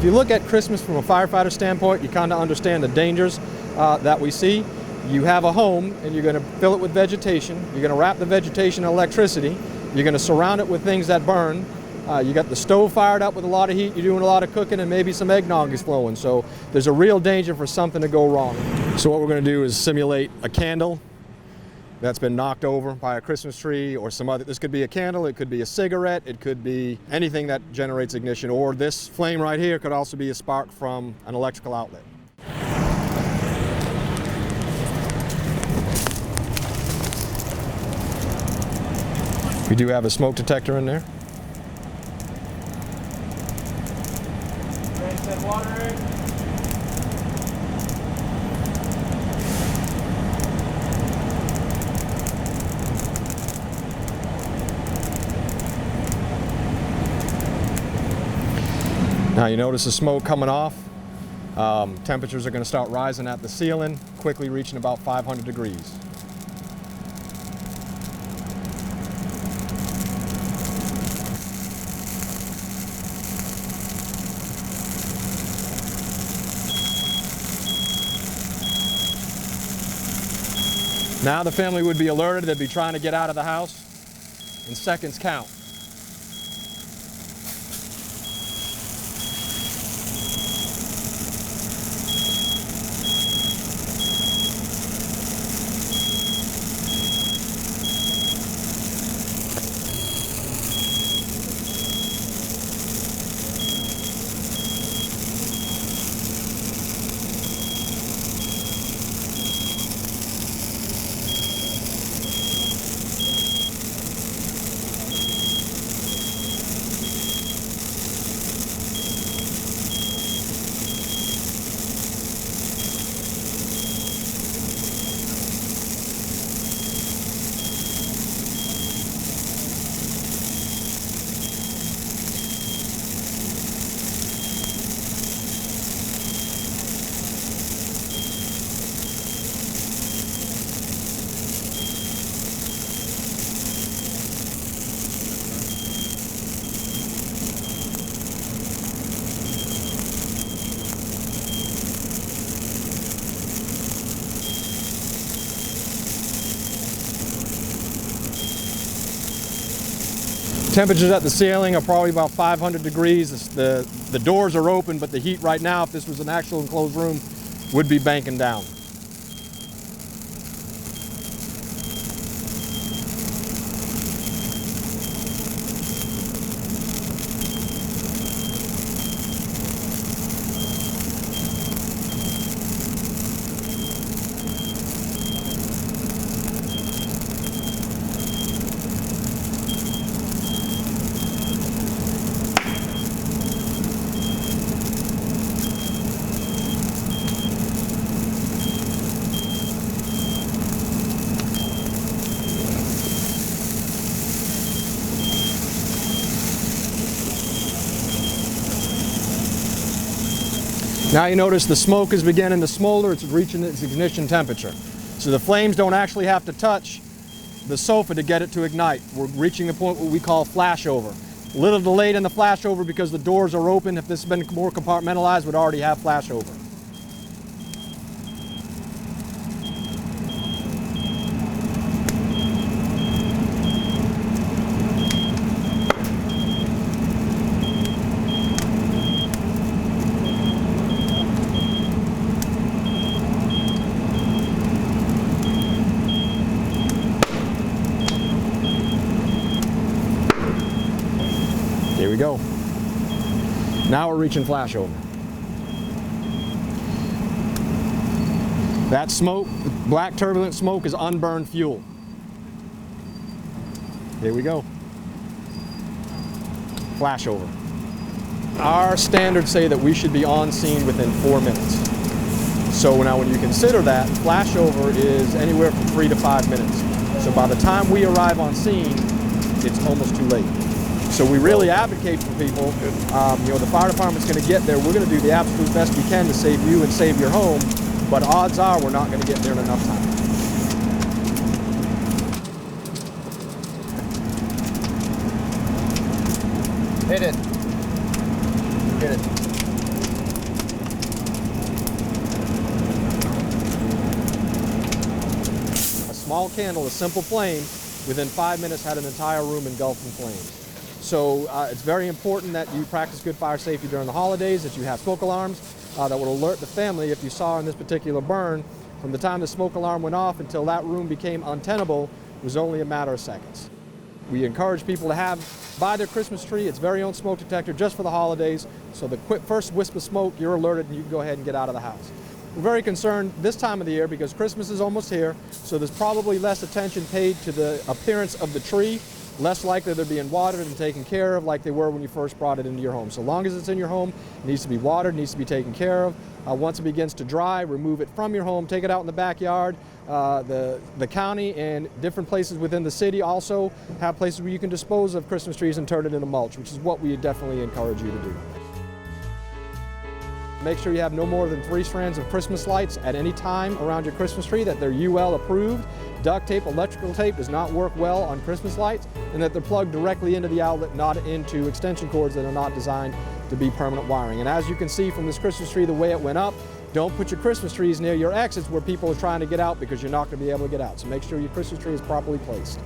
If you look at Christmas from a firefighter standpoint, you kind of understand the dangers that we see. You have a home and you're going to fill it with vegetation. You're going to wrap the vegetation in electricity. You're going to surround it with things that burn. You got the stove fired up with a lot of heat. You're doing a lot of cooking and maybe some eggnog is flowing. So there's a real danger for something to go wrong. So what we're going to do is simulate a candle that's been knocked over by a Christmas tree or some other. This could be a candle, it could be a cigarette, it could be anything that generates ignition, or this flame right here could also be a spark from an electrical outlet. We do have a smoke detector in there. Set water in. Now you notice the smoke coming off. Temperatures are going to start rising at the ceiling, quickly reaching about 500 degrees. Now the family would be alerted. They'd be trying to get out of the house, and seconds count. Temperatures at the ceiling are probably about 500 degrees. The doors are open, but the heat right now, if this was an actual enclosed room, would be banking down. Now you notice the smoke is beginning to smolder, it's reaching its ignition temperature. So the flames don't actually have to touch the sofa to get it to ignite. We're reaching the point what we call flashover. A little delayed in the flashover because the doors are open. If this had been more compartmentalized, we'd already have flashover. Here we go. Now we're reaching flashover. That smoke, black turbulent smoke, is unburned fuel. Here we go. Flashover. Our standards say that we should be on scene within 4 minutes. So now when you consider that, flashover is anywhere from 3 to 5 minutes. So by the time we arrive on scene, it's almost too late. So we really advocate for people, the fire department's going to get there. We're going to do the absolute best we can to save you and save your home, but odds are we're not going to get there in enough time. Hit it. Hit it. small candle, a simple flame, within 5 minutes had an entire room engulfed in flames. So it's very important that you practice good fire safety during the holidays, that you have smoke alarms that will alert the family if you saw in this particular burn. From the time the smoke alarm went off until that room became untenable was only a matter of seconds. We encourage people to buy their Christmas tree, its very own smoke detector, just for the holidays, so the first wisp of smoke, you're alerted and you can go ahead and get out of the house. We're very concerned this time of the year because Christmas is almost here, so there's probably less attention paid to the appearance of the tree, less likely they're being watered and taken care of like they were when you first brought it into your home. So long as it's in your home, it needs to be watered, needs to be taken care of. Once it begins to dry, remove it from your home, take it out in the backyard. The county and different places within the city also have places where you can dispose of Christmas trees and turn it into mulch, which is what we definitely encourage you to do. Make sure you have no more than 3 strands of Christmas lights at any time around your Christmas tree, that they're UL approved. Duct tape, electrical tape does not work well on Christmas lights, and that they're plugged directly into the outlet, not into extension cords that are not designed to be permanent wiring. And as you can see from this Christmas tree, the way it went up, don't put your Christmas trees near your exits where people are trying to get out because you're not going to be able to get out. So make sure your Christmas tree is properly placed.